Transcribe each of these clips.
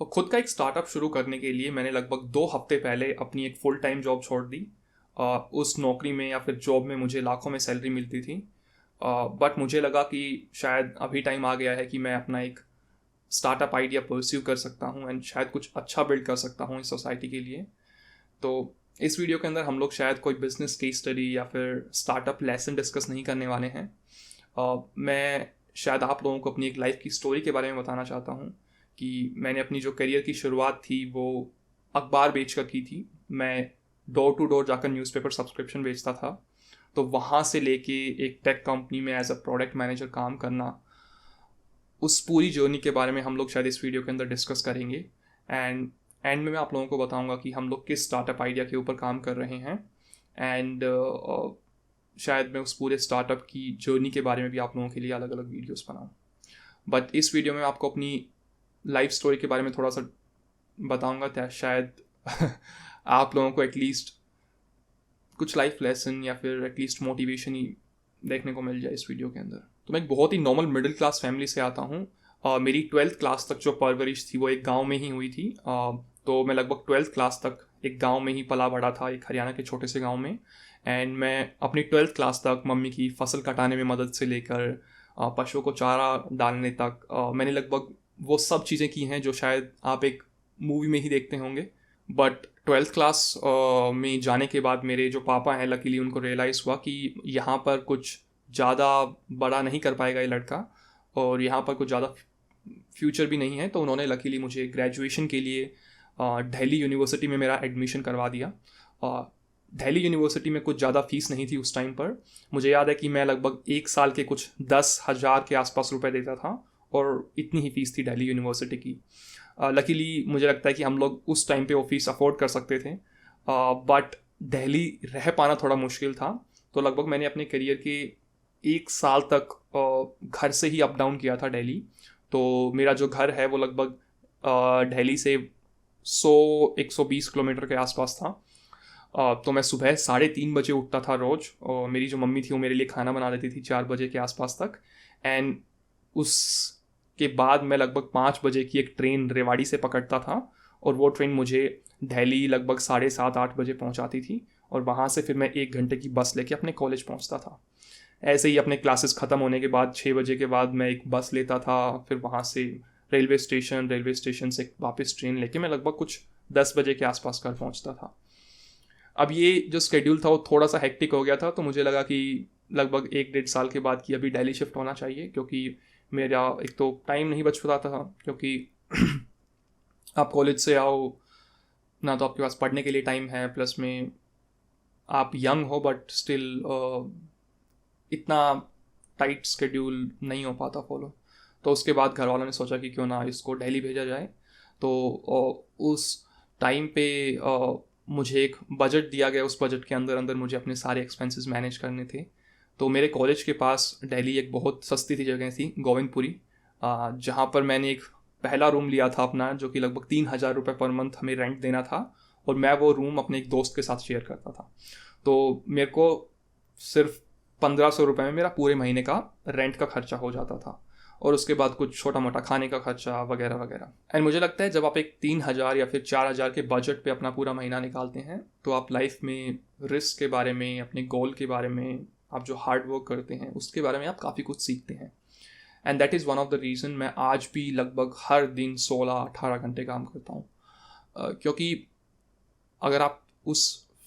और खुद का एक स्टार्टअप शुरू करने के लिए मैंने लगभग 2 हफ्ते पहले अपनी एक फुल टाइम जॉब छोड़ दी। उस नौकरी में या फिर जॉब में मुझे लाखों में सैलरी मिलती थी, बट मुझे लगा कि शायद अभी टाइम आ गया है कि मैं अपना एक स्टार्टअप आइडिया परस्यू कर सकता हूँ एंड शायद कुछ अच्छा बिल्ड कर सकता हूँ इस सोसाइटी के लिए। तो इस वीडियो के अंदर हम लोग शायद कोई बिजनेस केस स्टडी या फिर स्टार्टअप लेसन डिस्कस नहीं करने वाले हैं। मैं शायद आप लोगों को अपनी एक लाइफ की स्टोरी के बारे में बताना चाहता हूँ कि मैंने अपनी जो करियर की शुरुआत थी वो अखबार बेच कर की थी। मैं डोर टू डोर जाकर न्यूज़पेपर सब्सक्रिप्शन बेचता था। तो वहाँ से लेके एक टेक कंपनी में एज अ प्रोडक्ट मैनेजर काम करना, उस पूरी जर्नी के बारे में हम लोग शायद इस वीडियो के अंदर डिस्कस करेंगे। एंड में मैं आप लोगों को बताऊंगा कि हम लोग किस स्टार्टअप आइडिया के ऊपर काम कर रहे हैं। एंड शायद मैं उस पूरे स्टार्टअप की जर्नी के बारे में भी आप लोगों के लिए अलग अलग वीडियोस बनाऊं। बट इस वीडियो में आपको अपनी लाइफ स्टोरी के बारे में थोड़ा सा बताऊंगा, तो शायद आप लोगों को एटलीस्ट कुछ लाइफ लेसन या फिर एटलीस्ट मोटिवेशन ही देखने को मिल जाए इस वीडियो के अंदर। तो मैं एक बहुत ही नॉर्मल मिडिल क्लास फैमिली से आता हूँ। मेरी 12th क्लास तक जो परवरिश थी वो एक गांव में ही हुई थी। तो मैं लगभग 12th क्लास तक एक गांव में ही पला बड़ा था, एक हरियाणा के छोटे से गांव में। एंड मैं अपनी 12th क्लास तक मम्मी की फसल कटाने में मदद से लेकर पशुओं को चारा डालने तक मैंने लगभग वो सब चीज़ें की हैं जो शायद आप एक मूवी में ही देखते होंगे। बट 12th क्लास में जाने के बाद मेरे जो पापा हैं, लकीली उनको रियलाइज़ हुआ कि यहाँ पर कुछ ज़्यादा बड़ा नहीं कर पाएगा ये लड़का और यहाँ पर कुछ ज़्यादा फ्यूचर भी नहीं है। तो उन्होंने लकीली मुझे ग्रेजुएशन के लिए दिल्ली यूनिवर्सिटी में मेरा एडमिशन करवा दिया। दिल्ली यूनिवर्सिटी में कुछ ज़्यादा फीस नहीं थी उस टाइम पर। मुझे याद है कि मैं लगभग 1 साल के कुछ 10,000 के आसपास रुपए देता था और इतनी ही फीस थी दिल्ली यूनिवर्सिटी की। लकीली मुझे लगता है कि हम लोग उस टाइम पे वो फीस अफोर्ड कर सकते थे, बट दिल्ली रह पाना थोड़ा मुश्किल था। तो लगभग मैंने अपने करियर के 1 साल तक घर से ही अप डाउन किया था दिल्ली। तो मेरा जो घर है वो लगभग दिल्ली से 100-120 किलोमीटर के आसपास था। तो मैं सुबह 3:30 बजे उठता था रोज़, और मेरी जो मम्मी थी वो मेरे लिए खाना बना देती थी 4 बजे के आसपास तक। एंड उसके बाद मैं लगभग 5 बजे की एक ट्रेन रेवाड़ी से पकड़ता था और वो ट्रेन मुझे दिल्ली लगभग 7:30-8 बजे पहुंचाती थी। और वहाँ से फिर मैं 1 घंटे की बस लेके अपने कॉलेज पहुँचता था। ऐसे ही अपने क्लासेस ख़त्म होने के बाद 6 बजे के बाद मैं एक बस लेता था, फिर वहाँ से रेलवे स्टेशन से वापस ट्रेन लेके मैं लगभग कुछ 10 बजे के आसपास घर पहुँचता था। अब ये जो स्केड्यूल था वो थोड़ा सा हेक्टिक हो गया था, तो मुझे लगा कि लगभग 1-1.5 साल के बाद कि अभी दिल्ली शिफ्ट होना चाहिए, क्योंकि मेरा एक तो टाइम नहीं बच पाता था। क्योंकि आप कॉलेज से आओ ना, तो आपके पास पढ़ने के लिए टाइम है, प्लस में आप यंग हो, बट स्टिल इतना टाइट स्केड्यूल नहीं हो पाता फॉलो। तो उसके बाद घर वालों ने सोचा कि क्यों ना इसको दिल्ली भेजा जाए। तो उस टाइम पे मुझे एक बजट दिया गया, उस बजट के अंदर अंदर मुझे अपने सारे एक्सपेंसेस मैनेज करने थे। तो मेरे कॉलेज के पास दिल्ली एक बहुत सस्ती थी जगह थी, गोविंदपुरी, जहाँ पर मैंने एक पहला रूम लिया था अपना, जो कि लगभग 3,000 रुपये पर मंथ हमें रेंट देना था। और मैं वो रूम अपने एक दोस्त के साथ शेयर करता था। तो मेरे को सिर्फ 1,500 रुपये में मेरा पूरे महीने का रेंट का खर्चा हो जाता था, और उसके बाद कुछ छोटा मोटा खाने का खर्चा वगैरह वगैरह। एंड मुझे लगता है जब आप एक 3,000 या फिर 4,000 के बजट पे अपना पूरा महीना निकालते हैं, तो आप लाइफ में रिस्क के बारे में, अपने गोल के बारे में, आप जो हार्ड वर्क करते हैं उसके बारे में आप काफ़ी कुछ सीखते हैं। And that is one of the reason मैं आज भी लगभग हर दिन 16-18 घंटे काम करता हूँ। क्योंकि अगर आप उस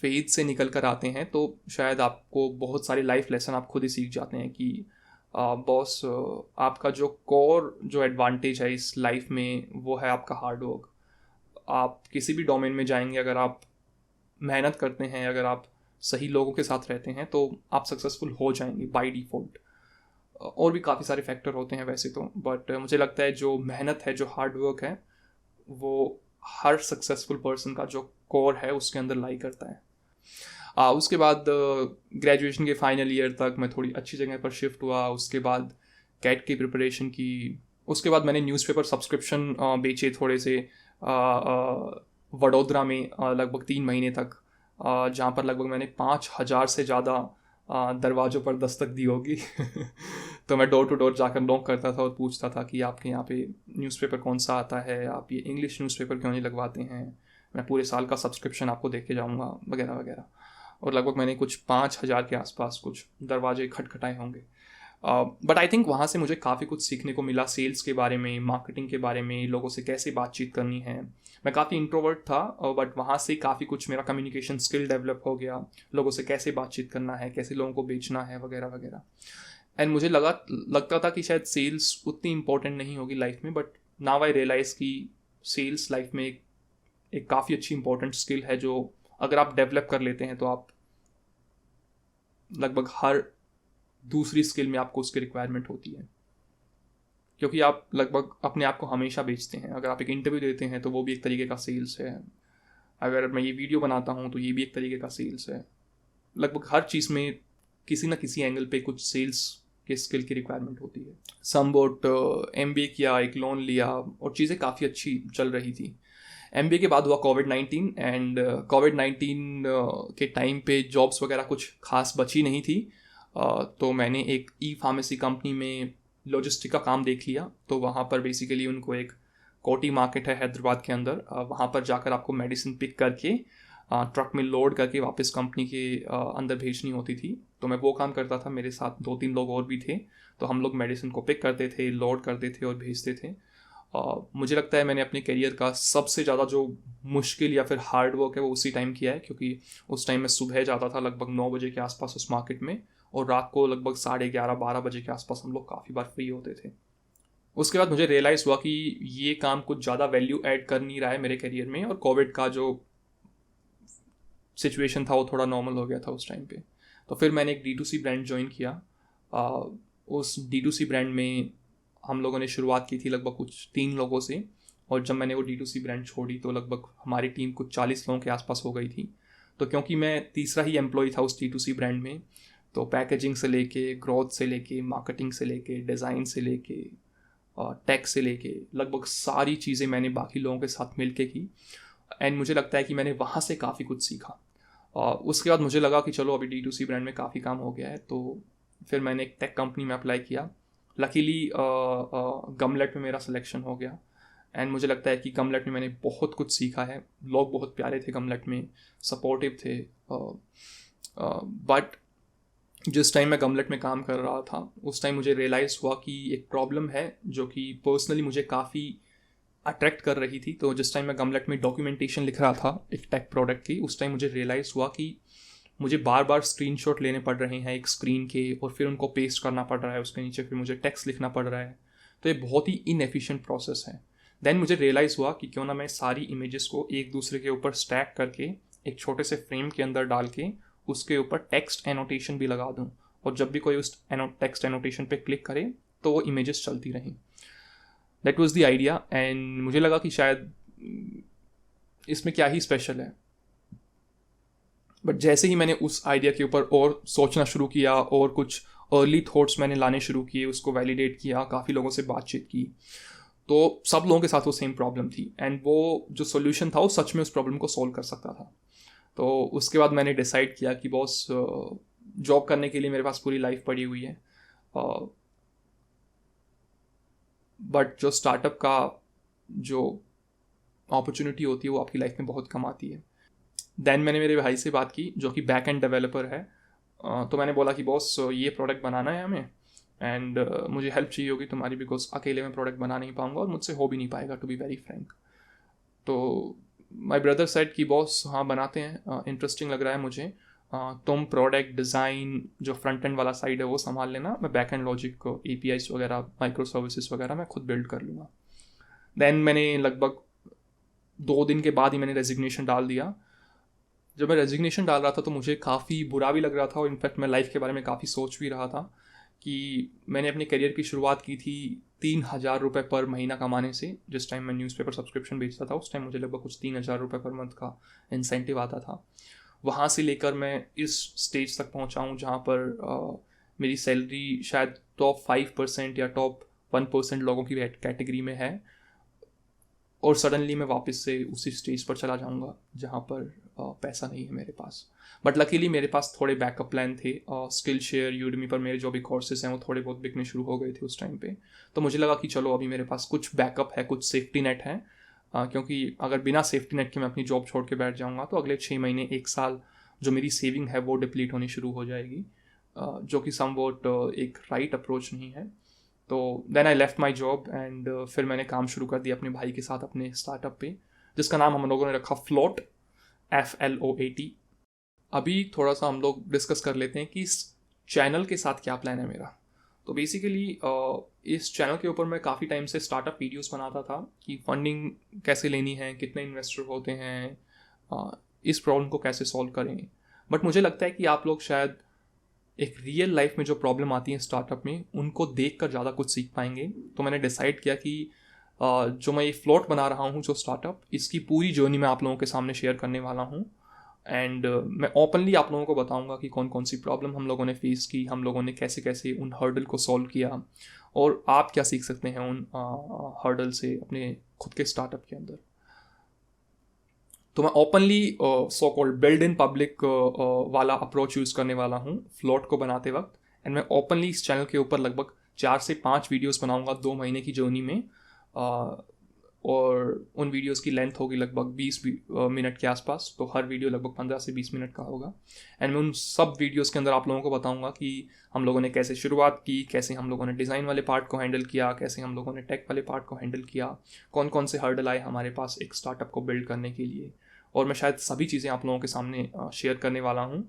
फेज से निकल कर आते हैं तो शायद आपको बहुत सारी लाइफ लेसन आप खुद ही सीख जाते हैं कि बॉस, आपका जो कोर जो एडवांटेज है इस लाइफ में वो है आपका हार्ड वर्क। आप किसी भी डोमेन में जाएंगे, अगर आप मेहनत करते हैं, अगर आप सही लोगों के साथ रहते हैं, तो आप सक्सेसफुल हो जाएंगे बाय डिफ़ॉल्ट। और भी काफ़ी सारे फैक्टर होते हैं वैसे तो, बट मुझे लगता है जो मेहनत है, जो हार्ड वर्क है, वो हर सक्सेसफुल पर्सन का जो कोर है उसके अंदर लाई करता है। उसके बाद ग्रेजुएशन के फाइनल ईयर तक मैं थोड़ी अच्छी जगह पर शिफ्ट हुआ। उसके बाद कैट की प्रिपरेशन की। उसके बाद मैंने न्यूज़पेपर सब्सक्रिप्शन बेचे थोड़े से वडोदरा में लगभग 3 महीने तक, जहाँ पर लगभग मैंने 5,000 से ज़्यादा दरवाज़ों पर दस्तक दी होगी। तो मैं डोर टू डोर जाकर नॉक करता था और पूछता था कि आपके यहाँ पे न्यूज़पेपर कौन सा आता है, आप ये इंग्लिश न्यूज़पेपर क्यों नहीं लगवाते हैं, मैं पूरे साल का सब्सक्रिप्शन आपको दे के जाऊँगा, वगैरह वगैरह। और लगभग मैंने कुछ 5,000 के आसपास कुछ दरवाजे खटखटाए होंगे। बट आई थिंक वहाँ से मुझे काफ़ी कुछ सीखने को मिला, सेल्स के बारे में, मार्केटिंग के बारे में, लोगों से कैसे बातचीत करनी है। मैं काफ़ी इंट्रोवर्ट था, बट वहाँ से काफ़ी कुछ मेरा कम्युनिकेशन स्किल डेवलप हो गया, लोगों से कैसे बातचीत करना है, कैसे लोगों को बेचना है, वगैरह वगैरह। एंड मुझे लगता था कि शायद सेल्स उतनी इंपॉर्टेंट नहीं होगी लाइफ में, बट नाउ आई रियलाइज़ कि सेल्स लाइफ में एक काफ़ी अच्छी इंपॉर्टेंट स्किल है, जो अगर आप डेवलप कर लेते हैं तो आप लगभग हर दूसरी स्किल में आपको उसकी रिक्वायरमेंट होती है, क्योंकि आप लगभग अपने आप को हमेशा बेचते हैं। अगर आप एक इंटरव्यू देते हैं तो वो भी एक तरीके का सेल्स है, अगर मैं ये वीडियो बनाता हूँ तो ये भी एक तरीके का सेल्स है। लगभग हर चीज़ में किसी ना किसी एंगल पे कुछ सेल्स के स्किल की रिक्वायरमेंट होती है। समवॉट MBA किया, एक लोन लिया और चीज़ें काफ़ी अच्छी चल रही थी। MBA के बाद हुआ कोविड-19 एंड कोविड-19 के टाइम पे जॉब्स वगैरह कुछ खास बची नहीं थी। तो मैंने एक फार्मेसी कंपनी में लॉजिस्टिक का काम देख लिया। तो वहाँ पर बेसिकली उनको एक कोटी मार्केट है हैदराबाद के अंदर, वहाँ पर जाकर आपको मेडिसिन पिक करके ट्रक में लोड करके वापस कंपनी के अंदर भेजनी होती थी। तो मैं वो काम करता था, मेरे साथ 2-3 लोग और भी थे। तो हम लोग मेडिसिन को पिक करते थे, लोड करते थे और भेजते थे। मुझे लगता है मैंने अपने करियर का सबसे ज़्यादा जो मुश्किल या फिर हार्ड वर्क है वो उसी टाइम किया है, क्योंकि उस टाइम मैं सुबह जाता था लगभग 9 बजे के आसपास उस मार्केट में, और रात को लगभग 11:30-12 बजे के आसपास हम लोग काफ़ी बार फ्री होते थे। उसके बाद मुझे रियलाइज़ हुआ कि ये काम कुछ ज़्यादा वैल्यू ऐड कर नहीं रहा है मेरे करियर में, और कोविड का जो सिचुएशन था वो थोड़ा नॉर्मल हो गया था उस टाइम पे। तो फिर मैंने एक D2C ब्रांड ज्वाइन किया। उस D2C ब्रांड में हम लोगों ने शुरुआत की थी लगभग कुछ 3 लोगों से, और जब मैंने वो D2C ब्रांड छोड़ी तो लगभग हमारी टीम कुछ 40 लोगों के आसपास हो गई थी। तो क्योंकि मैं तीसरा ही एम्प्लॉय था उस D2C ब्रांड में, तो पैकेजिंग से लेके, ग्रोथ से लेके, मार्केटिंग से लेके, डिज़ाइन से लेके, टेक से लेके, लगभग सारी चीज़ें मैंने बाकी लोगों के साथ मिल के की। एंड मुझे लगता है कि मैंने वहाँ से काफ़ी कुछ सीखा। उसके बाद मुझे लगा कि चलो अभी D2C ब्रांड में काफ़ी काम हो गया है, तो फिर मैंने एक टेक कंपनी में अप्लाई किया। लकीली गमलेट में मेरा सिलेक्शन हो गया। एंड मुझे लगता है कि गमलेट में मैंने बहुत कुछ सीखा है। लोग बहुत प्यारे थे गमलेट में, सपोर्टिव थे। बट जिस टाइम मैं गमलेट में काम कर रहा था उस टाइम मुझे रियलाइज़ हुआ कि एक प्रॉब्लम है जो कि पर्सनली मुझे काफ़ी अट्रैक्ट कर रही थी। तो जिस टाइम मैं गमलेट में डॉक्यूमेंटेशन लिख रहा था एक टेक प्रोडक्ट की, उस टाइम मुझे रियलाइज़ हुआ कि मुझे बार बार स्क्रीनशॉट लेने पड़ रहे हैं एक स्क्रीन के, और फिर उनको पेस्ट करना पड़ रहा है उसके नीचे, फिर मुझे टेक्स्ट लिखना पड़ रहा है। तो ये बहुत ही इनएफिशिएंट प्रोसेस है। देन मुझे रियलाइज़ हुआ कि क्यों ना मैं सारी इमेजेस को एक दूसरे के ऊपर स्टैक करके एक छोटे से फ्रेम के अंदर डाल के उसके ऊपर टेक्स्ट एनोटेशन भी लगा दूँ, और जब भी कोई उस टेक्स्ट एनोटेशन पे क्लिक करे तो वो इमेजेस चलती रहें। That was the idea. And मुझे लगा कि शायद इसमें क्या ही स्पेशल है। बट जैसे ही मैंने उस आइडिया के ऊपर और सोचना शुरू किया और कुछ अर्ली थॉट्स मैंने लाने शुरू किए, उसको वैलिडेट किया, काफ़ी लोगों से बातचीत की, तो सब लोगों के साथ वो सेम प्रॉब्लम थी। एंड वो जो सोल्यूशन था वो सच में उस प्रॉब्लम को सॉल्व कर सकता था। तो उसके बाद मैंने डिसाइड किया कि बॉस, जॉब करने के लिए मेरे पास पूरी लाइफ पड़ी हुई है, बट जो स्टार्टअप का जो अपॉर्चुनिटी होती है वो आपकी लाइफ में बहुत कम आती है। देन मैंने मेरे भाई से बात की जो कि बैक एंड डेवलपर है। तो मैंने बोला कि बॉस, ये प्रोडक्ट बनाना है हमें, एंड मुझे हेल्प चाहिए होगी तुम्हारी, बिकॉज अकेले मैं प्रोडक्ट बना नहीं पाऊंगा और मुझसे हो भी नहीं पाएगा, टू बी वेरी फ्रैंक। तो माय ब्रदर सेड कि बॉस हाँ बनाते हैं, इंटरेस्टिंग लग रहा है मुझे, तुम प्रोडक्ट डिज़ाइन जो फ्रंट एंड वाला साइड है वो संभाल लेना, मैं बैक एंड लॉजिक को APIs वगैरह, माइक्रो सर्विसेज वगैरह मैं खुद बिल्ड कर लूँगा। देन मैंने लगभग 2 दिन के बाद ही मैंने रेजिग्नेशन डाल दिया। जब मैं रेजिग्नेशन डाल रहा था तो मुझे काफ़ी बुरा भी लग रहा था, और इनफैक्ट मैं लाइफ के बारे में काफ़ी सोच भी रहा था कि मैंने अपने करियर की शुरुआत की थी 3,000 रुपये पर महीना कमाने से। जिस टाइम मैं न्यूज़पेपर सब्सक्रिप्शन बेचता था उस टाइम मुझे लगभग कुछ 3,000 रुपये पर मंथ का इंसेंटिव आता था। वहाँ से लेकर मैं इस स्टेज तक पहुँचा हूँ जहाँ पर मेरी सैलरी शायद टॉप 5% या टॉप 1% लोगों की कैटेगरी में है, और सडनली मैं वापस से उसी स्टेज पर चला जाऊंगा जहाँ पर पैसा नहीं है मेरे पास। बट लकीली मेरे पास थोड़े बैकअप प्लान थे। स्किल शेयर, यूडमी पर मेरे जो भी कोर्सेज हैं वो थोड़े बहुत बिकने शुरू हो गए थे उस टाइम पे। तो मुझे लगा कि चलो अभी मेरे पास कुछ बैकअप है, कुछ सेफ्टी नेट है, क्योंकि अगर बिना सेफ्टी नेट के मैं अपनी जॉब छोड़ के बैठ जाऊँगा तो अगले 6 महीने 1 साल जो मेरी सेविंग है वो डिप्लीट होनी शुरू हो जाएगी, जो कि समवॉट एक राइट अप्रोच नहीं है। तो then I left my job and फिर मैंने काम शुरू कर दिया अपने भाई के साथ अपने स्टार्टअप पे, जिसका नाम हम लोगों ने रखा फ्लोट, FLOAT। अभी थोड़ा सा हम लोग डिस्कस कर लेते हैं कि इस चैनल के साथ क्या प्लान है मेरा। तो बेसिकली इस चैनल के ऊपर मैं काफ़ी टाइम से स्टार्टअप वीडियोस बनाता था कि फंडिंग कैसे लेनी है, कितने इन्वेस्टर होते हैं, इस प्रॉब्लम को कैसे सॉल्व करें। बट मुझे लगता है कि आप लोग शायद एक रियल लाइफ में जो प्रॉब्लम आती है स्टार्टअप में उनको देख कर ज़्यादा कुछ सीख पाएंगे। तो मैंने डिसाइड किया कि जो मैं ये फ्लोट बना रहा हूँ, जो स्टार्टअप, इसकी पूरी जर्नी मैं आप लोगों के सामने शेयर करने वाला हूँ। एंड मैं ओपनली आप लोगों को बताऊंगा कि कौन कौन सी प्रॉब्लम हम लोगों ने फेस की, हम लोगों ने कैसे कैसे उन हर्डल को सॉल्व किया, और आप क्या सीख सकते हैं उन हर्डल से अपने खुद के स्टार्टअप के अंदर। तो मैं openly so called build in public वाला अप्रोच यूज़ करने वाला हूँ फ्लोट को बनाते वक्त। एंड मैं ओपनली इस चैनल के ऊपर लगभग 4 से 5 वीडियोस बनाऊंगा 2 महीने की जर्नी में, और उन वीडियोस की लेंथ होगी लगभग 20 मिनट के आसपास। तो हर वीडियो लगभग 15 से 20 मिनट का होगा। एंड मैं उन सब वीडियोस के अंदर आप लोगों को बताऊंगा कि हम लोगों ने कैसे शुरुआत की, कैसे हम लोगों ने डिज़ाइन वाले पार्ट को हैंडल किया, कैसे हम लोगों ने टेक वाले पार्ट को हैंडल किया, कौन कौन से हर्डल आए हमारे पास एक स्टार्टअप को बिल्ड करने के लिए। और मैं शायद सभी चीज़ें आप लोगों के सामने शेयर करने वाला हूँ।